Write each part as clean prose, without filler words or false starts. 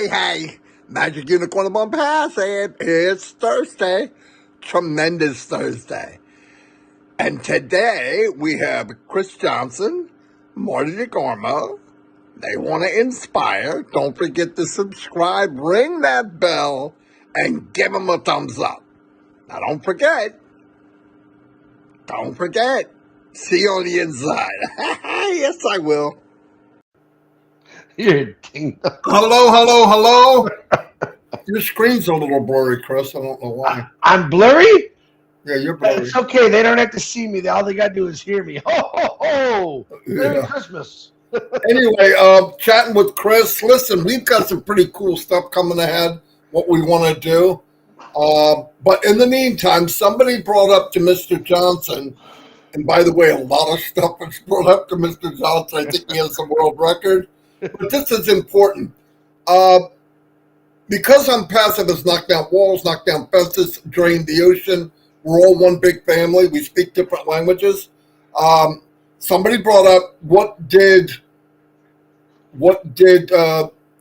Hey, Magic Unicorn of Onpassive. It's Thursday. Tremendous Thursday. And today we have Chris Johnson, Marty DeGarmo. They want to inspire. Don't forget to subscribe, ring that bell, and give them a thumbs up. Now don't forget. See you on the inside. Yes, I will. You're ding dong. Hello. Your screen's a little blurry, Chris. I don't know why. I'm blurry? Yeah, you're blurry. It's okay. They don't have to see me. All they got to do is hear me. Ho, ho, ho. Merry Yeah. Christmas. Anyway, chatting with Chris. Listen, we've got some pretty cool stuff coming ahead, what we want to do. But in the meantime, somebody brought up to Mr. Johnson, and by the way, a lot of stuff was brought up to Mr. Johnson. I think he has a world record. But this is important. Because Onpassive has knocked down walls, knocked down fences, drained the ocean, we're all one big family. We speak different languages. Somebody brought up what did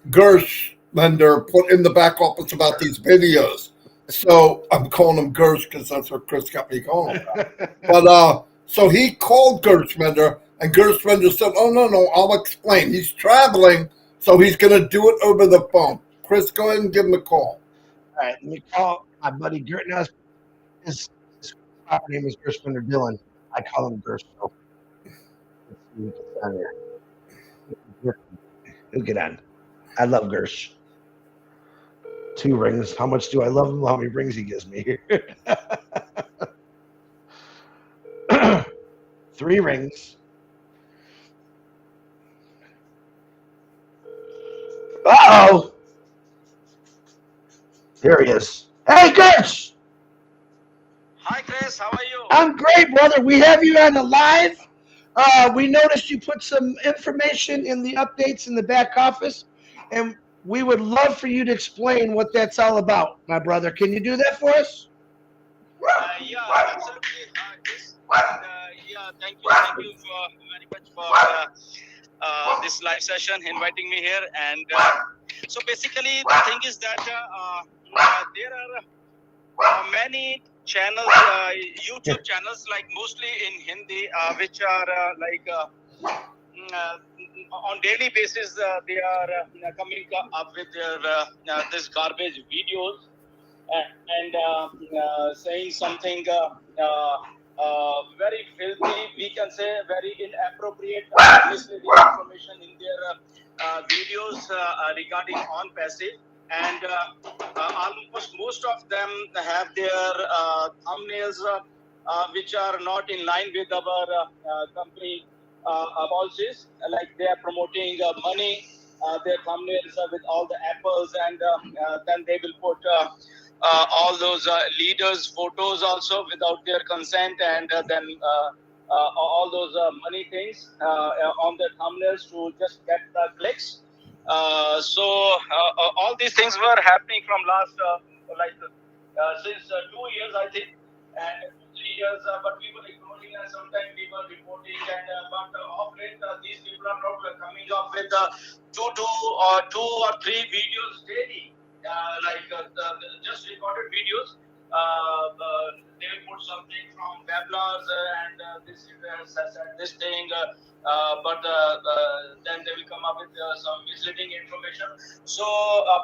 Gershmender put in the back office about these videos? So I'm calling him Gersh because that's what Chris got me calling him. But so he called Gershmender, and Gershmender said, "Oh no, I'll explain. He's traveling, so he's going to do it over the phone." Chris, go ahead and give him a call. All right, let me call my buddy Gert. Now, his proper name is Gershman or Dylan. I call him Gersh. So let's see who gets on here. He'll get on. I love Gersh. 2 rings. How much do I love him? How many rings he gives me? 3 rings. Uh-oh. There he is. Hey, Gersh! Hi, Chris. How are you? I'm great, brother. We have you on the live. We noticed you put some information in the updates in the back office, and we would love for you to explain what that's all about, my brother. Can you do that for us? Yeah, absolutely. Thank you very much for this live session, inviting me here. And so basically, the thing is that there are many channels, YouTube channels, like mostly in Hindi, which are on daily basis, they are coming up with their this garbage videos and saying something very filthy, we can say very inappropriate, misleading information in their videos regarding Onpassive. And almost most of them have their thumbnails which are not in line with our company policies. Like they are promoting money, their thumbnails with all the apples, and then they will put all those leaders' photos also without their consent, and then all those money things on their thumbnails to just get the clicks. So all these things were happening from last since 2 years, I think, and 3 years, but we were ignoring, and sometimes we were reporting, and but of late these people are not coming up with 2 or 3 videos daily, just recorded videos. They will put something from webinars and this thing, but then they will come up with some misleading information. So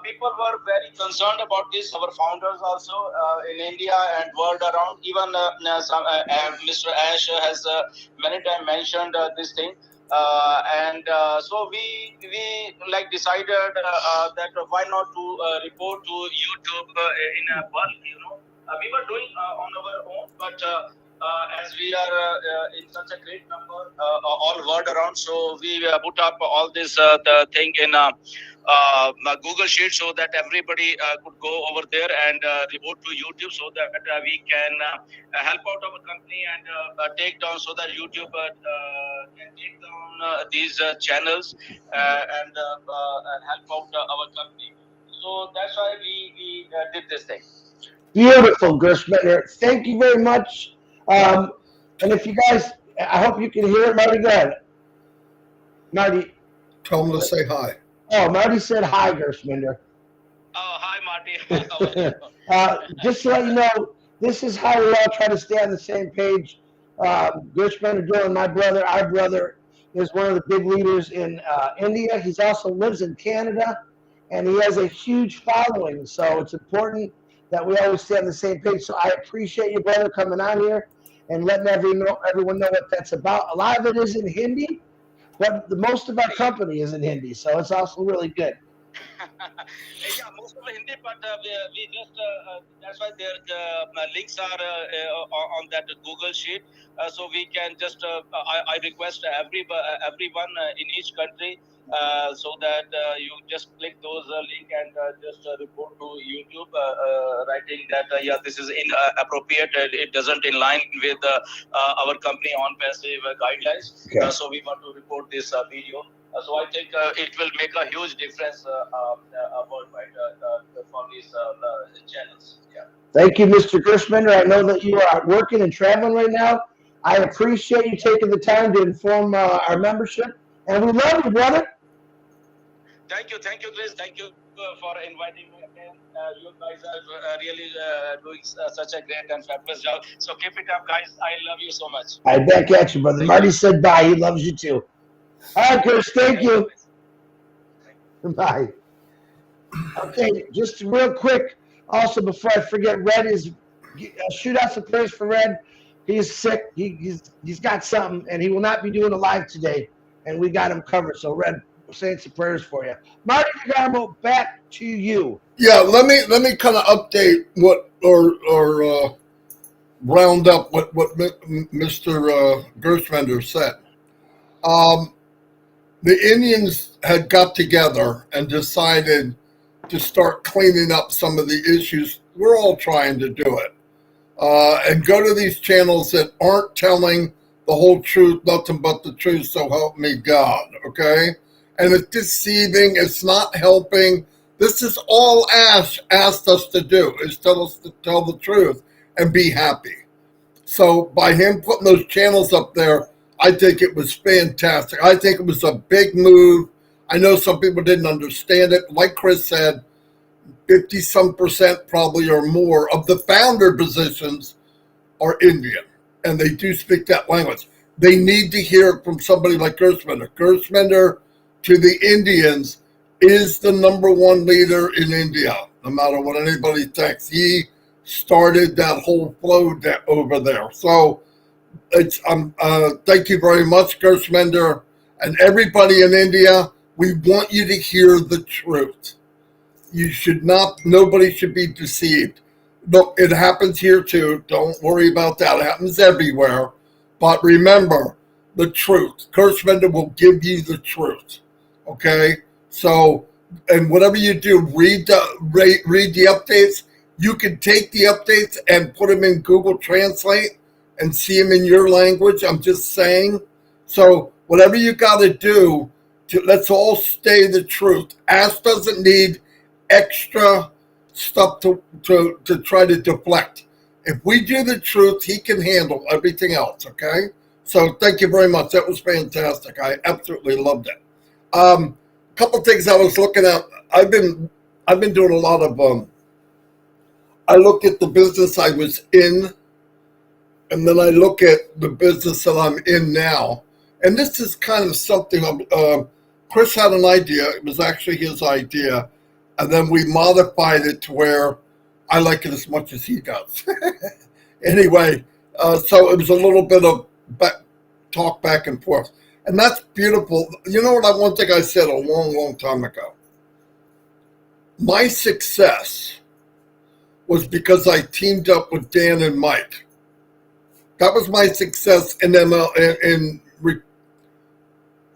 people were very concerned about this. Our founders also in India and world around, even Mr. Ash has many times mentioned this thing. So we decided that why not to report to YouTube in a bulk, we were doing on our own, but as we are in such a great number all world around, so we put up all this the thing in Google Sheet so that everybody could go over there and report to YouTube so that we can help out our company and take down so that YouTube can take down these channels and help out our company. So that's why we did this thing. Beautiful, Gershman. Thank you very much. And if you guys, I hope you can hear it. Marty, go ahead. Marty. Tell them to say hi. Oh, Marty said hi, Gershman. Oh, hi, Marty. How are you? Just to let you know, this is how we all try to stay on the same page. Gershman Dylan, my brother, our brother, is one of the big leaders in India. He also lives in Canada, and he has a huge following. So it's important that we always stay on the same page. So I appreciate you, brother, coming on here and letting everyone know what that's about. A lot of it is in Hindi, but the most of our company is in Hindi, so it's also really good. Yeah, most of the Hindi, but we just that's why the links are on that Google Sheet, so we can just I request everyone in each country so that you just click those link and just report to YouTube, writing that yeah, this is inappropriate, it doesn't in line with our company Onpassive guidelines. Okay. So we want to report this video. So I think it will make a huge difference worldwide for these channels. Yeah. Thank you, Mr. Gershman. I know that you are working and traveling right now. I appreciate you taking the time to inform our membership, and we love you, brother. Thank you, Chris. Thank you for inviting me again. You guys are really doing such a great and fabulous job. So keep it up, guys. I love you so much. I back at you, brother. Marty said bye. He loves you too. All right, Chris. Thank you. Bye. Okay, just real quick. Also, before I forget, Red is shoot out some prayers for Red. He's sick. He's got something, and he will not be doing a live today. And we got him covered. So, Red, we're saying some prayers for you. Marty DeGarmo, back to you. Yeah, let me kind of update what or round up what Mr. Gershwender said. The Indians had got together and decided to start cleaning up some of the issues. We're all trying to do it. And go to these channels that aren't telling the whole truth, nothing but the truth, so help me God, okay? And it's deceiving, it's not helping. This is all Ash asked us to do, is tell us to tell the truth and be happy. So by him putting those channels up there, I think it was fantastic. I think it was a big move. I know some people didn't understand it. Like Chris said, 50-some% probably or more of the founder positions are Indian, and they do speak that language. They need to hear it from somebody like Gershwender. Gershwender, to the Indians, is the number one leader in India, no matter what anybody thinks. He started that whole flow over there. So it's thank you very much, Gershwender, and everybody in India. We want you to hear the truth. You should not, nobody should be deceived. Look, it happens here too. Don't worry about that. It happens everywhere. But remember the truth. Gershwender will give you the truth. Okay? So, and whatever you do, read the updates. You can take the updates and put them in Google Translate and see them in your language. I'm just saying. So whatever you got to do, let's all stay the truth. Ash doesn't need extra stuff to try to deflect. If we do the truth, he can handle everything else, okay? So thank you very much. That was fantastic. I absolutely loved it. A couple things I was looking at. I've been doing a lot of I look at the business I was in, and then I look at the business that I'm in now. And this is kind of something Chris had an idea. It was actually his idea. And then we modified it to where I like it as much as he does. Anyway, so it was a little bit of talk back and forth. And that's beautiful. You know what? One thing I said a long, long time ago. My success was because I teamed up with Dan and Mike. That was my success in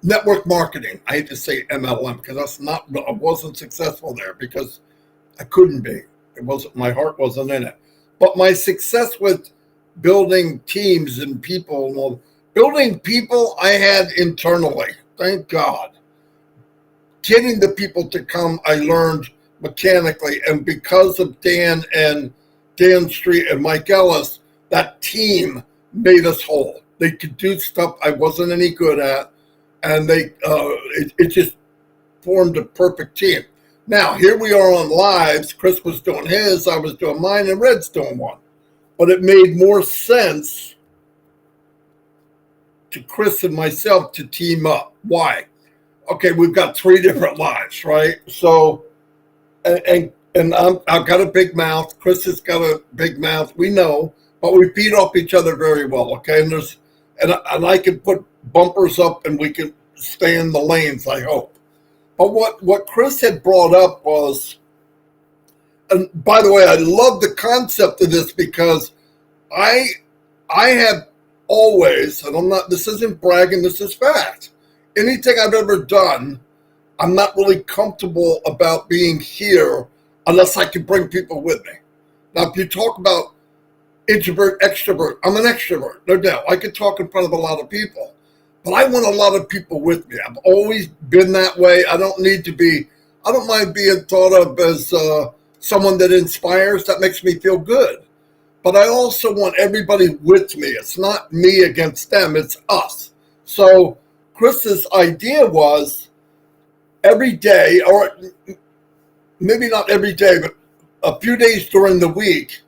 network marketing. I hate to say MLM because I wasn't successful there because I couldn't be. It wasn't, my heart wasn't in it. But my success with building teams and people, building people I had internally, thank God. Getting the people to come, I learned mechanically. And because of Dan Street and Mike Ellis, that team made us whole. They could do stuff I wasn't any good at. And it just formed a perfect team. Now, here we are on lives. Chris was doing his, I was doing mine, and Red's doing one. But it made more sense to Chris and myself to team up. Why? Okay, we've got 3 different lives, right? So, and I've got a big mouth. Chris has got a big mouth. We know, but we feed off each other very well, okay? And I can put bumpers up and we can stay in the lanes, I hope. But what Chris had brought up was, and by the way, I love the concept of this because I have always, and this isn't bragging, this is fact. Anything I've ever done, I'm not really comfortable about being here unless I can bring people with me. Now, if you talk about introvert, extrovert, I'm an extrovert, no doubt. I can talk in front of a lot of people. But I want a lot of people with me. I've always been that way. I don't mind being thought of as someone that inspires. That makes me feel good. But I also want everybody with me. It's not me against them. It's us. So Chris's idea was every day, or maybe not every day, but a few days during the week,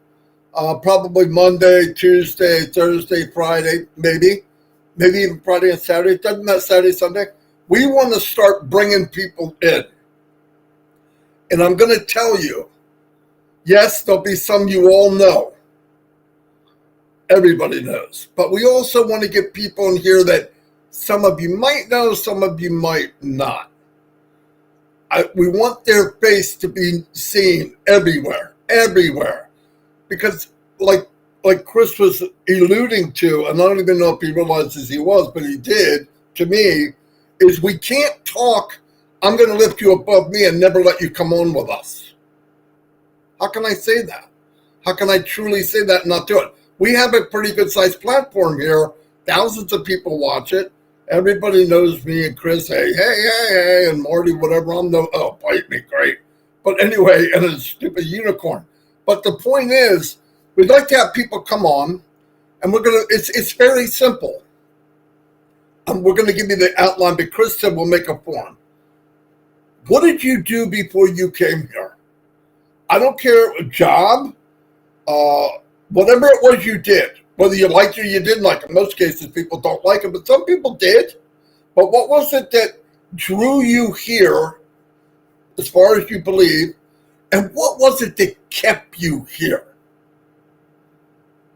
probably Monday, Tuesday, Thursday, Friday, maybe even Friday and Saturday. Doesn't that Saturday, Sunday? We want to start bringing people in. And I'm going to tell you, yes, there'll be some you all know. Everybody knows. But we also want to get people in here that some of you might know, some of you might not. We want their face to be seen everywhere. Because like Chris was alluding to, and I don't even know if he realizes he was, but he did, to me, is we can't talk, I'm going to lift you above me and never let you come on with us. How can I say that? How can I truly say that and not do it? We have a pretty good sized platform here. Thousands of people watch it. Everybody knows me and Chris. Hey, and Marty, whatever. Bite me, great. But anyway, and a stupid unicorn. But the point is, we'd like to have people come on, and it's very simple. We're going to give you the outline, but Chris said we'll make a form. What did you do before you came here? I don't care, a job, whatever it was you did, whether you liked it or you didn't like it. In most cases, people don't like it, but some people did. But what was it that drew you here, as far as you believe, and what was it that kept you here?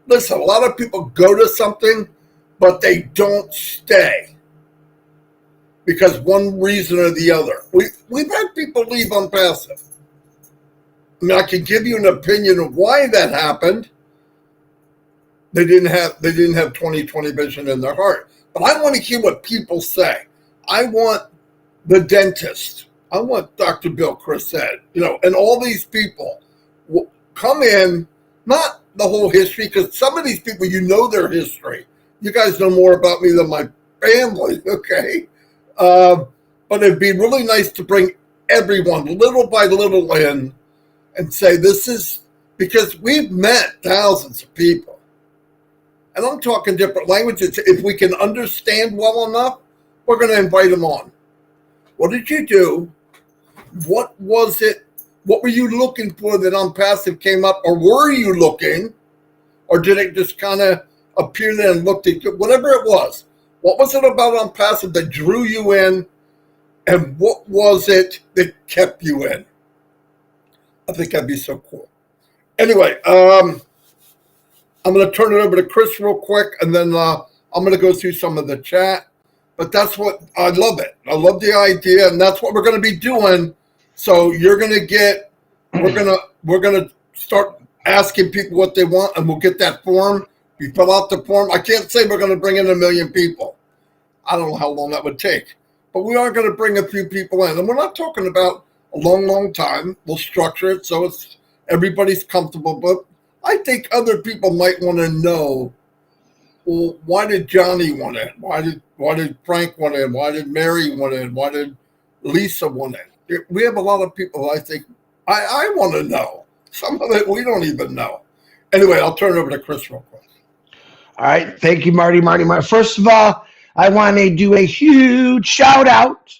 Listen, a lot of people go to something, but they don't stay because one reason or the other. We've had people leave Onpassive. I mean, I can give you an opinion of why that happened. They didn't have 20/20 vision in their heart. But I want to hear what people say. I want the dentist. I want Dr. Bill, Chris said, and all these people will come in, not the whole history, because some of these people, their history. You guys know more about me than my family, okay? But it'd be really nice to bring everyone little by little in and say, this is, because we've met thousands of people. And I'm talking different languages. If we can understand well enough, we're going to invite them on. What did you do? What was it? What were you looking for that Onpassive came up? Or were you looking? Or did it just kind of appear there and looked at you? Whatever it was. What was it about Onpassive that drew you in? And what was it that kept you in? I think that'd be so cool. Anyway, I'm going to turn it over to Chris real quick, and then I'm going to go through some of the chat. But that's what, I love it. I love the idea, and that's what we're going to be doing. So you're going to get, we're going to start asking people what they want, and we'll get that form, You fill out the form. I can't say we're going to bring in 1 million people. I don't know how long that would take. But we are going to bring a few people in. And we're not talking about a long, long time. We'll structure it so it's everybody's comfortable. But I think other people might want to know, well, why did Johnny want in? Why did Frank want in? Why did Mary want in? Why did Lisa want in? We have a lot of people I think I want to know. Some of it we don't even know. Anyway, I'll turn it over to Chris real quick. All right. Thank you, Marty. First of all, I want to do a huge shout out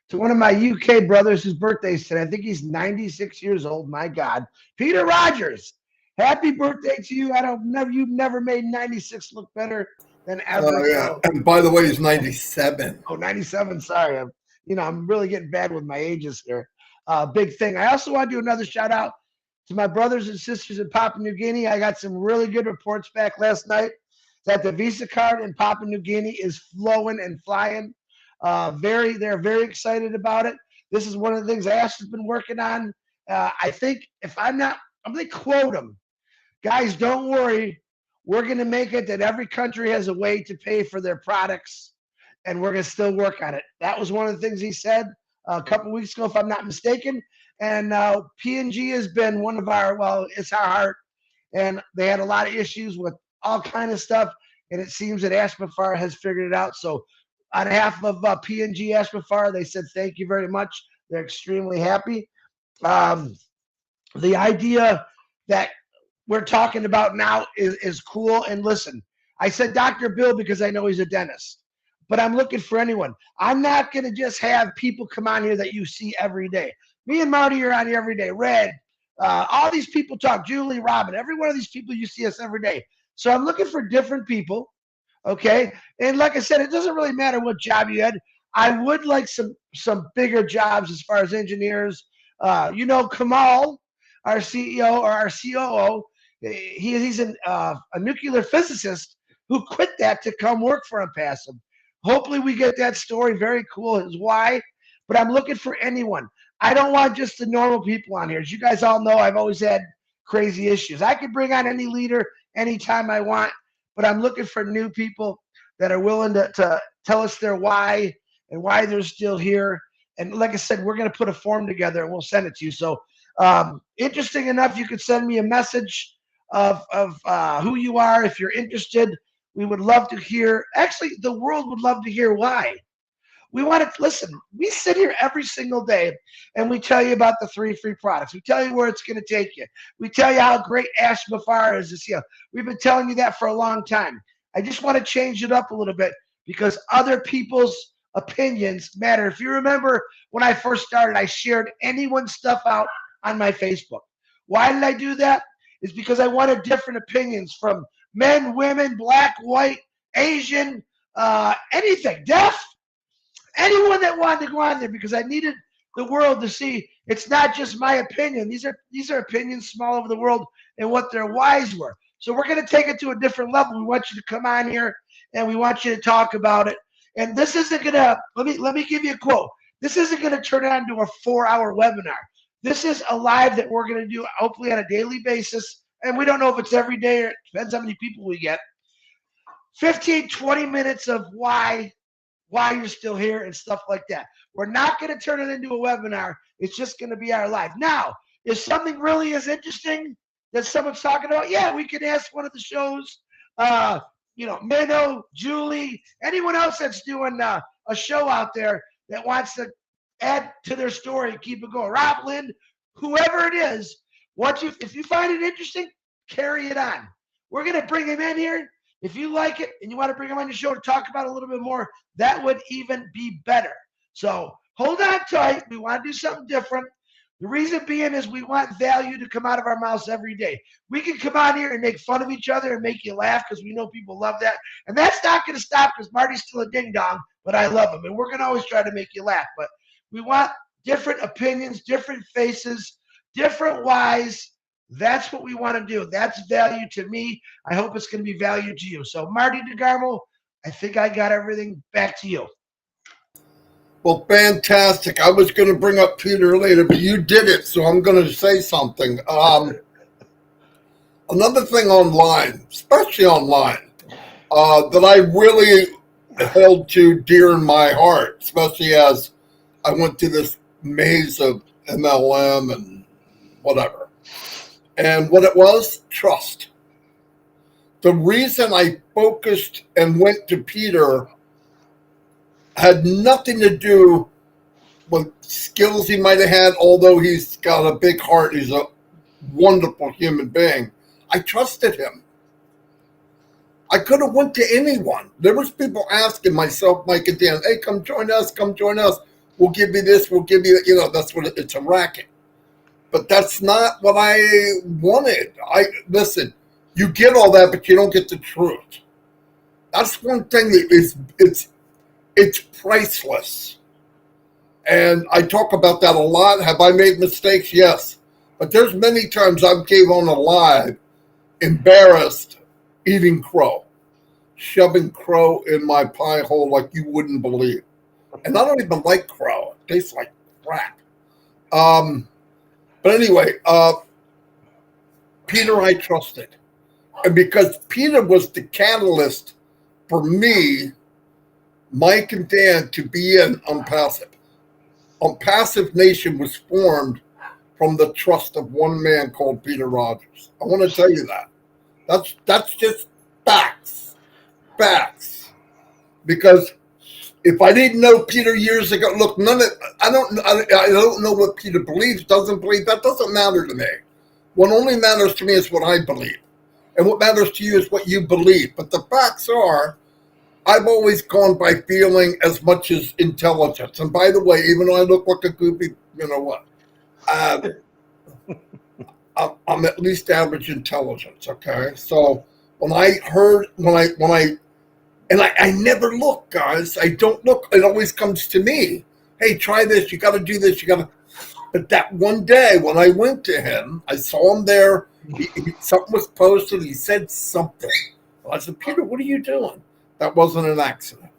to one of my UK brothers whose birthday is today. I think he's 96 years old. My God. Peter Rogers. Happy birthday to you. You've never made 96 look better than ever. Yeah. So. And by the way, he's 97. Oh, 97. Sorry. I'm really getting bad with my ages here. Big thing. I also want to do another shout out to my brothers and sisters in Papua New Guinea. I got some really good reports back last night that the Visa card in Papua New Guinea is flowing and flying. They're very excited about it. This is one of the things Ash has been working on. I think I'm going to quote him. Guys, don't worry. We're going to make it that every country has a way to pay for their products, and we're going to still work on it. That was one of the things he said a couple weeks ago, if I'm not mistaken. And PNG has been one of it's our heart. And they had a lot of issues with all kind of stuff. And it seems that Ashmafar has figured it out. So on behalf of PNG Ashmafar, they said thank you very much. They're extremely happy. The idea that we're talking about now is cool. And listen, I said Dr. Bill because I know he's a dentist. But I'm looking for anyone. I'm not going to just have people come on here that you see every day. Me and Marty are on here every day. Red, all these people talk. Julie, Robin, every one of these people you see us every day. So I'm looking for different people, okay? And like I said, it doesn't really matter what job you had. I would like some bigger jobs as far as engineers. Kamal, our CEO or our COO, he's a nuclear physicist who quit that to come work for Onpassive. Hopefully we get that story. Very cool. His why. But I'm looking for anyone. I don't want just the normal people on here. As you guys all know, I've always had crazy issues. I could bring on any leader anytime I want, but I'm looking for new people that are willing to tell us their why and why they're still here. And like I said, we're going to put a form together and we'll send it to you. So interesting enough, you could send me a message of who you are if you're interested. We would love to hear. Actually, the world would love to hear why. We want to listen. We sit here every single day and we tell you about the 3 free products. We tell you where it's going to take you. We tell you how great Ash Mafar is this year. We've been telling you that for a long time. I just want to change it up a little bit because other people's opinions matter. If you remember when I first started, I shared anyone's stuff out on my Facebook. Why did I do that? It's because I wanted different opinions from men, women, black, white, Asian, anything, deaf. Anyone that wanted to go on there because I needed the world to see it's not just my opinion. These are opinions from all over the world and what their whys were. So we're going to take it to a different level. We want you to come on here and we want you to talk about it. And this isn't going to, let me give you a quote. This isn't going to turn on into a 4-hour webinar. This is a live that we're going to do hopefully on a daily basis. And we don't know if it's every day or it depends how many people we get. 15, 20 minutes of why you're still here and stuff like that. We're not going to turn it into a webinar. It's just going to be our live. Now, if something really is interesting that someone's talking about, yeah, we can ask one of the shows, Menno, Julie, anyone else that's doing a show out there that wants to add to their story, keep it going. Rob Lynn, whoever it is, if you find it interesting, carry it on. We're going to bring him in here. If you like it and you want to bring him on the show to talk about it a little bit more, that would even be better. So hold on tight. We want to do something different. The reason being is we want value to come out of our mouths every day. We can come on here and make fun of each other and make you laugh because we know people love that. And that's not going to stop because Marty's still a ding-dong, but I love him. And we're going to always try to make you laugh. But we want different opinions, different faces, different whys. That's what we want to do. That's value to me. I hope it's going to be value to you. So, Marty DeGarmo, I think I got everything. Back to you. Well, fantastic. I was going to bring up Peter later, but you did it, so I'm going to say something. Another thing online, especially online, that I really held to dear in my heart, especially as I went through this maze of MLM and whatever. And what it was, trust. The reason I focused and went to Peter had nothing to do with skills he might have had, although he's got a big heart. He's a wonderful human being. I trusted him. I could have went to anyone. There was people asking myself, Mike and Dan, hey, come join us, come join us. We'll give you this, we'll give you that. You know, that's what it's a racket. But that's not what I wanted. Listen, you get all that, but you don't get the truth. That's one thing that it's priceless. And I talk about that a lot. Have I made mistakes? Yes. But there's many times I've came on a live embarrassed eating crow, shoving crow in my pie hole like you wouldn't believe. And I don't even like crow. It tastes like crap. But anyway, Peter I trusted. And because Peter was the catalyst for me, Mike and Dan, to be in Onpassive. Onpassive Nation was formed from the trust of one man called Peter Rogers. I want to tell you that. That's just facts. Facts. Because if I didn't know Peter years ago, look, I don't know what Peter believes, doesn't believe. That doesn't matter to me. What only matters to me is what I believe. And what matters to you is what you believe. But the facts are, I've always gone by feeling as much as intelligence. And by the way, even though I look like a goofy, you know what? I'm at least average intelligence, okay? So when I never look, guys. I don't look. It always comes to me. Hey, try this. You got to do this. But that one day when I went to him, I saw him there. Something was posted. He said something. I said, Peter, what are you doing? That wasn't an accident.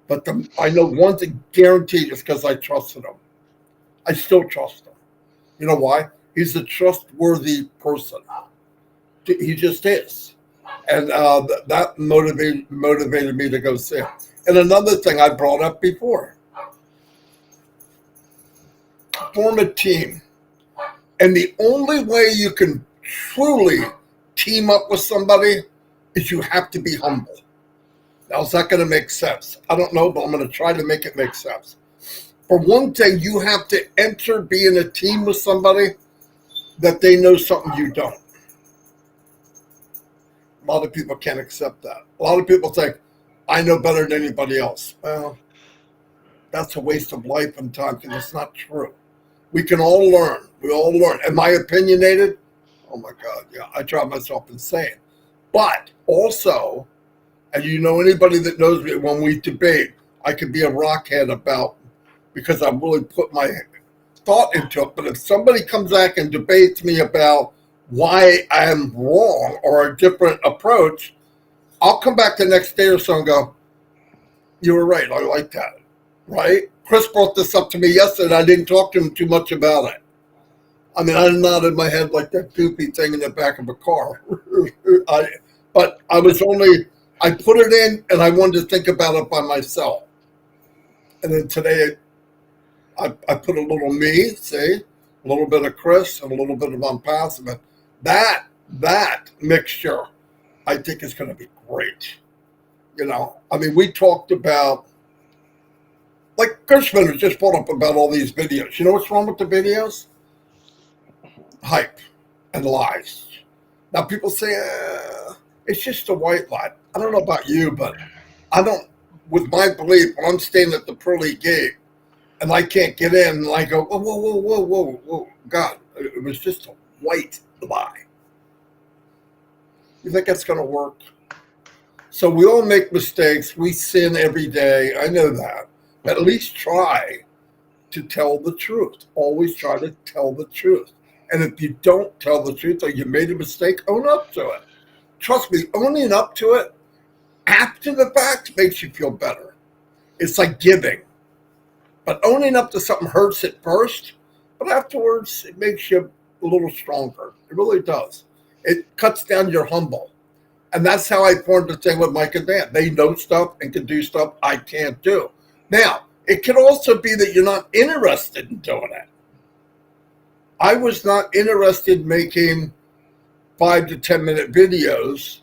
But I know one thing guaranteed is because I trusted him. I still trust him. You know why? He's a trustworthy person. He just is. And that motivated me to go see him. And another thing I brought up before, form a team. And the only way you can truly team up with somebody is you have to be humble. Now, is that going to make sense? I don't know, but I'm going to try to make it make sense. For one thing, you have to enter being a team with somebody that they know something you don't. A lot of people can't accept that. A lot of people think, I know better than anybody else. Well, that's a waste of life and time because it's not true. We can all learn. We all learn. Am I opinionated? Oh, my God, yeah. I drive myself insane. But also, and you know anybody that knows me, when we debate, I could be a rockhead about, because I really put my thought into it. But if somebody comes back and debates me about why I'm wrong or a different approach, I'll come back the next day or so and go, you were right. I like that. Right? Chris brought this up to me yesterday. I didn't talk to him too much about it. I mean, I nodded my head like that goofy thing in the back of a car. But I put it in and I wanted to think about it by myself. And then today I put a little me, see, a little bit of Chris and a little bit of Onpassive. That mixture, I think, is going to be great. You know, I mean, we talked about, like Gershman has just brought up about all these videos. You know what's wrong with the videos? Hype and lies. Now people say, it's just a white lie. I don't know about you, but I don't, with my belief, when I'm staying at the pearly gate and I can't get in, and I go, whoa, God, it was just a white lie. You think that's going to work? So we all make mistakes. We sin every day. I know that. But at least try to tell the truth. Always try to tell the truth. And if you don't tell the truth or you made a mistake, own up to it. Trust me, owning up to it after the fact makes you feel better. It's like giving. But owning up to something hurts at first, but afterwards it makes you a little stronger. It really does. It cuts down your humble. And that's how I formed the thing with Mike and Dan. They know stuff and can do stuff I can't do. Now, it could also be that you're not interested in doing it. I was not interested in making 5 to 10 minute videos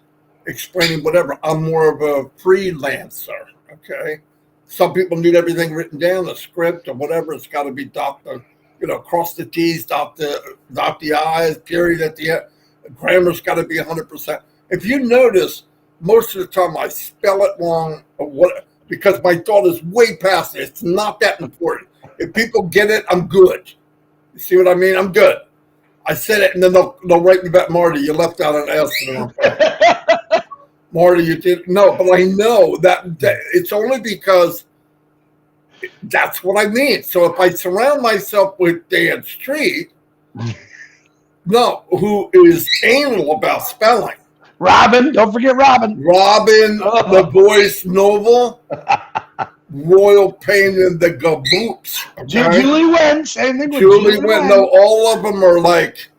explaining whatever. I'm more of a freelancer, okay? Some people need everything written down, a script or whatever. It's got to be cross the T's, dot the I's, period at the end. Grammar's got to be 100%. If you notice, most of the time I spell it wrong or what, because my thought is way past it. It's not that important. If people get it, I'm good. You see what I mean? I'm good. I said it, and then they'll write me back, Marty, you left out an S. Marty, you did. No, but I know that it's only because that's what I mean. So if I surround myself with Dan Street, who is anal about spelling. Robin, don't forget Robin. Robin, the voice novel, Royal Pain in the Gaboops. Okay? Julie Wen, same thing with Julie Wen. No, all of them are like,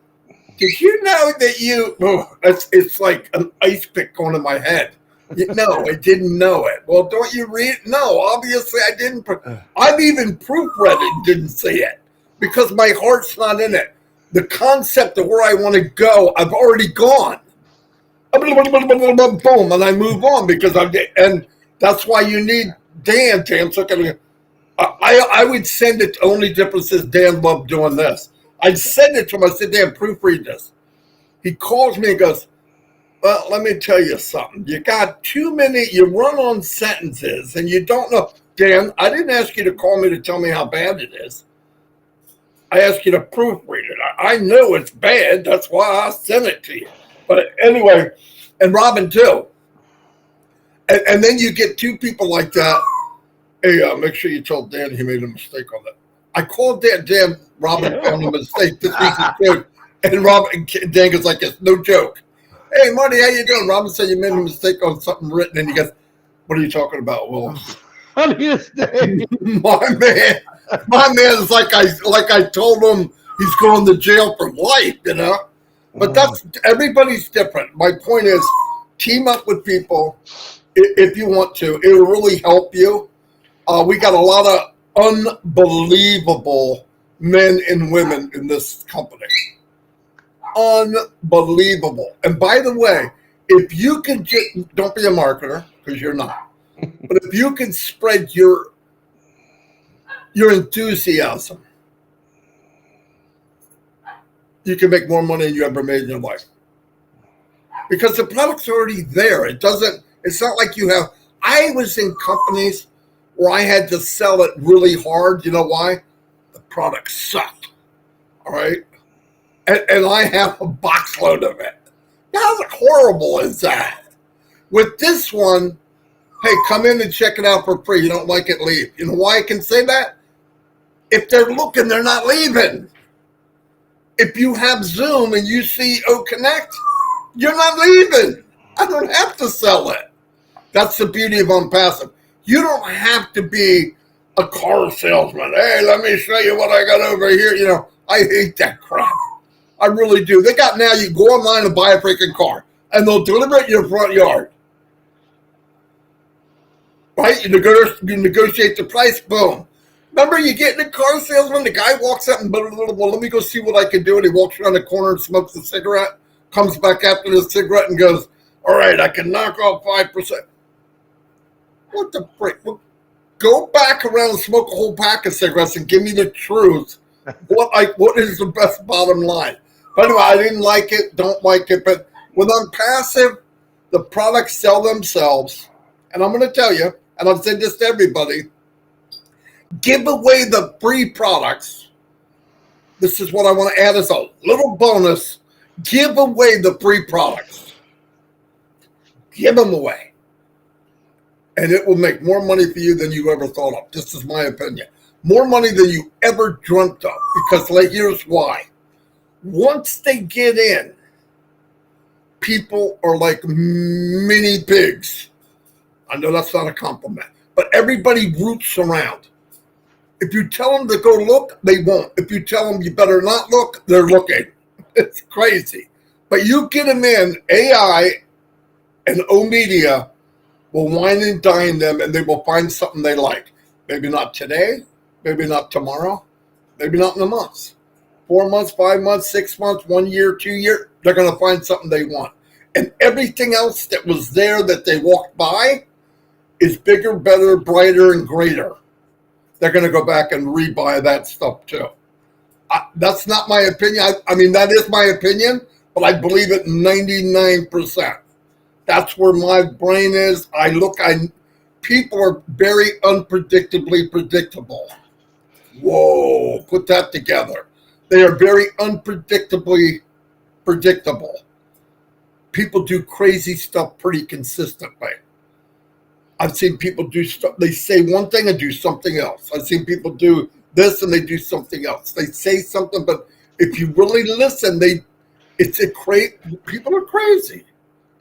did you know that you, it's like an ice pick going in my head. No, I didn't know it. Well, don't you read? No, obviously I didn't. I've even proofread it and didn't see it because my heart's not in it. The concept of where I want to go, I've already gone. Boom, and I move on because and that's why you need Dan. Dan's looking at me. I would send it. Only difference is Dan loved doing this. I'd send it to him. I said, Dan, proofread this. He calls me and goes, well, let me tell you something. You got too many, you run on sentences and you don't know. Dan, I didn't ask you to call me to tell me how bad it is. I asked you to proofread it. I know it's bad. That's why I sent it to you. But anyway, and Robin too. And then you get two people like that. Hey, make sure you tell Dan he made a mistake on that. I called Dan, Robin found a mistake. This is a joke. And Dan goes like this, no joke. Hey, Marty, how you doing? Robin said you made a mistake on something written. And he goes, what are you talking about, Will? Funniest thing. My man is like I told him he's going to jail for life, you know? But that's, everybody's different. My point is, team up with people if you want to. It will really help you. We got a lot of unbelievable men and women in this company. Unbelievable. And by the way, if you can just, don't be a marketer, because you're not. But if you can spread your enthusiasm, you can make more money than you ever made in your life. Because the product's already there. It's not like you have, I was in companies where I had to sell it really hard. You know why? The product sucked. All right. And I have a box load of it. How horrible is that? With this one, hey, come in and check it out for free. You don't like it, leave. You know why I can say that? If they're looking, they're not leaving. If you have Zoom and you see Connect, you're not leaving. I don't have to sell it. That's the beauty of Onpassive. You don't have to be a car salesman. Hey, let me show you what I got over here. You know, I hate that crap. I really do. They got now, you go online and buy a freaking car, and they'll deliver it in your front yard. Right? You negotiate the price, boom. Remember, you get in a car salesman, the guy walks up and, well, let me go see what I can do, and he walks around the corner and smokes a cigarette, comes back after the cigarette and goes, all right, I can knock off 5%. What the frick? Well, go back around and smoke a whole pack of cigarettes and give me the truth. What is the best bottom line? But anyway, I didn't like it, don't like it, but with Onpassive, the products sell themselves. And I'm going to tell you, and I've said this to everybody, give away the free products. This is what I want to add as a little bonus. Give away the free products. Give them away. And it will make more money for you than you ever thought of. This is my opinion. More money than you ever dreamt of. Because here's why. Once they get in, people are like mini pigs. I know that's not a compliment. But everybody roots around. If you tell them to go look, they won't. If you tell them you better not look, they're looking. It's crazy. But you get them in, AI and O-Media will wine and dine them, and they will find something they like. Maybe not today, maybe not tomorrow, maybe not in a month. 4 months, 5 months, 6 months, 1 year, 2 years, they're going to find something they want. And everything else that was there that they walked by is bigger, better, brighter, and greater. They're going to go back and rebuy that stuff too. That's not my opinion. I mean, that is my opinion, but I believe it 99%. That's where my brain is. People are very unpredictably predictable. Whoa, put that together. They are very unpredictably predictable. People do crazy stuff pretty consistently. I've seen people do stuff. They say one thing and do something else. I've seen people do this and they do something else. They say something, but if you really listen, people are crazy.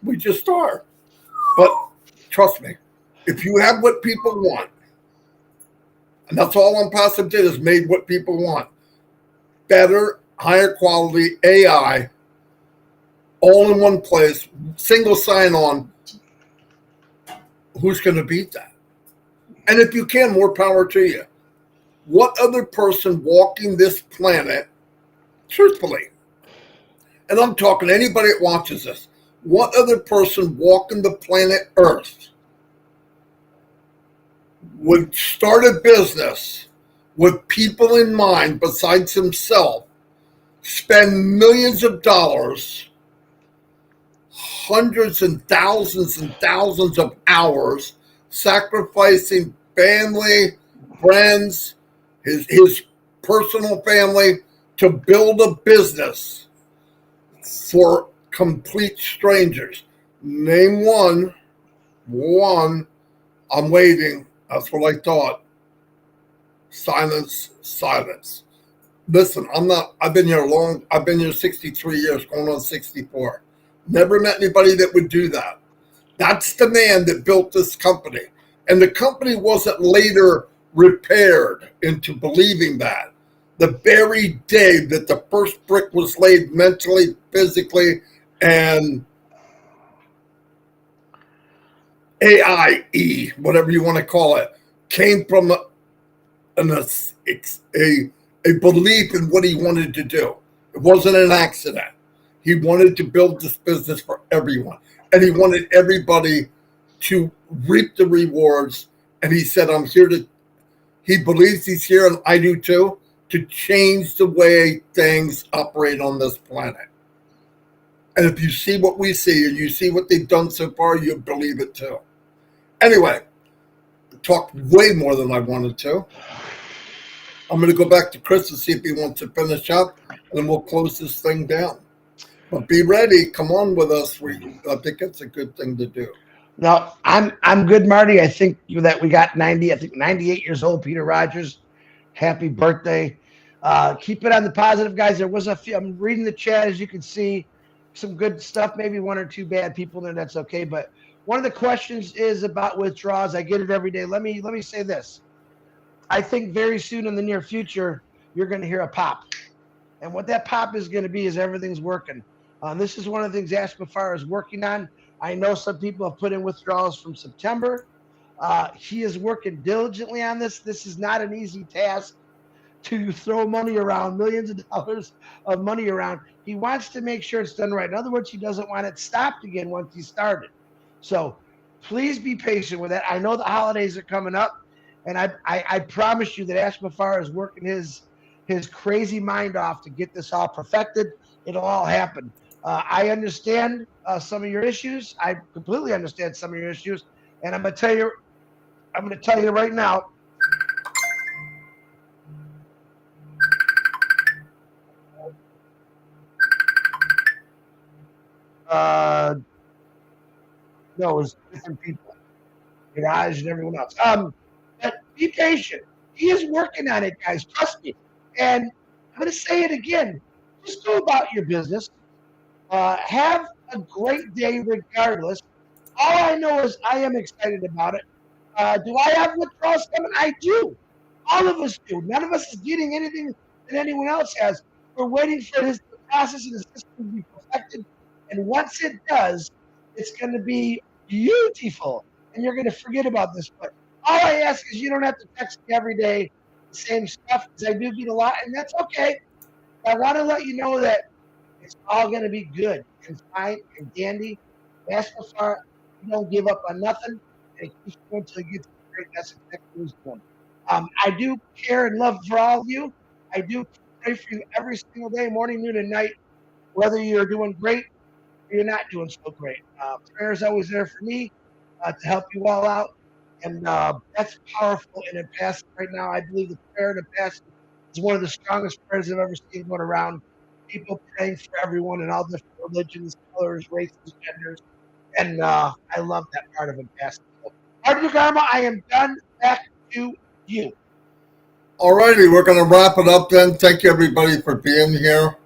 We just are. But trust me, if you have what people want, and that's all Onpassive did is made what people want. Better, higher quality AI, all in one place, single sign-on. Who's going to beat that? And if you can, more power to you. What other person walking this planet, truthfully, and I'm talking to anybody that watches this, what other person walking the planet Earth would start a business with people in mind besides himself, spend millions of dollars, hundreds and thousands of hours, sacrificing family, friends, his personal family to build a business for complete strangers? Name one. I'm waiting. That's what I thought. Silence. Listen, I've been here 63 years, going on 64. Never met anybody that would do that. That's the man that built this company. And the company wasn't later repaired into believing that. The very day that the first brick was laid mentally, physically, and AIE, whatever you want to call it, came from a belief in what he wanted to do. It wasn't an accident. He wanted to build this business for everyone. And he wanted everybody to reap the rewards. And he said, he believes he's here, and I do too, to change the way things operate on this planet. And if you see what we see, and you see what they've done so far, you'll believe it too. Anyway, I talked way more than I wanted to. I'm going to go back to Chris and see if he wants to finish up, and then we'll close this thing down. But be ready. Come on with us. I think it's a good thing to do. No, I'm good, Marty. I think that we got 98 years old, Peter Rogers. Happy birthday. Keep it on the positive, guys. There was a few, I'm reading the chat, as you can see, some good stuff, maybe one or two bad people there. That's okay. But one of the questions is about withdrawals. I get it every day. Let me say this. I think very soon in the near future, you're going to hear a pop. And what that pop is going to be is everything's working. This is one of the things Ashmafar is working on. I know some people have put in withdrawals from September. He is working diligently on this. This is not an easy task to throw money around, millions of dollars of money around. He wants to make sure it's done right. In other words, he doesn't want it stopped again once he started. So please be patient with that. I know the holidays are coming up, and I promise you that Ashmafar is working his crazy mind off to get this all perfected. It'll all happen. I understand some of your issues. I completely understand some of your issues, and I'm going to tell you right now. No, it was different people, Mirage and everyone else. But be patient. He is working on it, guys. Trust me. And I'm going to say it again. Just go about your business. Have a great day regardless. All I know is I am excited about it. Do I have withdrawals coming? I do. All of us do. None of us is getting anything that anyone else has. We're waiting for the process and the system to be perfected. And once it does, it's going to be beautiful. And you're going to forget about this. But all I ask is you don't have to text me every day the same stuff, because I do get a lot, and that's okay. I want to let you know that it's all going to be good and fine and dandy. That's the far. You don't give up on nothing, and it keeps going until you get to the great. That's exactly what he's doing. I do care and love for all of you. I do pray for you every single day, morning, noon, and night, whether you're doing great or you're not doing so great. Prayer is always there for me to help you all out, and that's powerful in a passage right now. I believe the prayer in a passage is one of the strongest prayers I've ever seen going around. People praying for everyone in all different religions, colors, races, genders, and I love that part of a passage. So, Marty Garma, I am done. Back to you. Alrighty, we're going to wrap it up then. Thank you everybody for being here.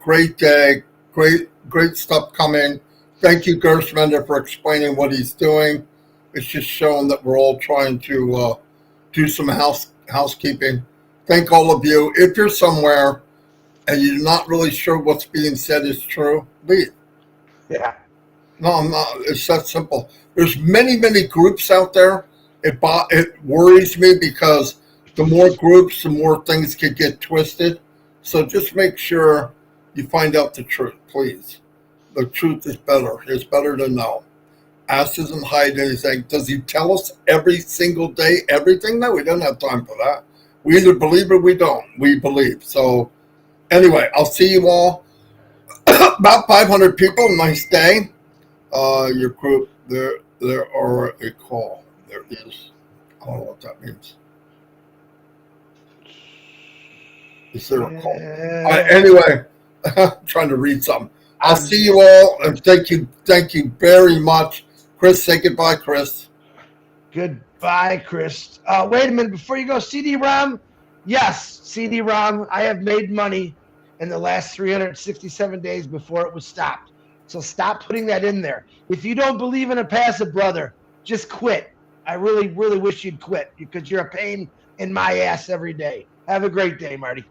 Great day, great stuff coming. Thank you, Gershmender, for explaining what he's doing. It's just showing that we're all trying to do some housekeeping. Thank all of you. If you're somewhere and you're not really sure what's being said is true, leave. Yeah. No, I'm not. It's that simple. There's many groups out there. It worries me because the more groups, the more things could get twisted. So just make sure you find out the truth, please. The truth is better. It's better to know. Ask doesn't hide anything. Does he tell us every single day everything? No, we don't have time for that. We either believe or we don't. We believe. So anyway, I'll see you all. About 500 people. Nice day. Your group, there are a call. There is. I don't know what that means. Is there a call? Anyway, I'm trying to read something. I'll see you all, and thank you very much. Chris, say goodbye, Chris. Goodbye, Chris. Wait a minute, before you go, CD-ROM. Yes, CD-ROM. I have made money in the last 367 days before it was stopped. So stop putting that in there. If you don't believe in a passive, brother, just quit. I really, really wish you'd quit because you're a pain in my ass every day. Have a great day, Marty.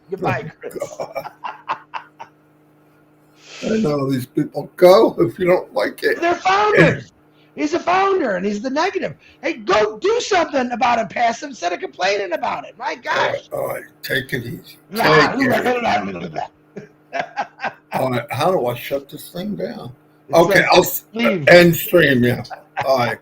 Goodbye, Chris. I know these people go if you don't like it. They're founders. He's a founder, and he's the negative. Hey, go do something about a passive instead of complaining about it. My gosh. All right, take it easy. All right, how do I shut this thing down? Okay, I'll end stream. Yeah. All right.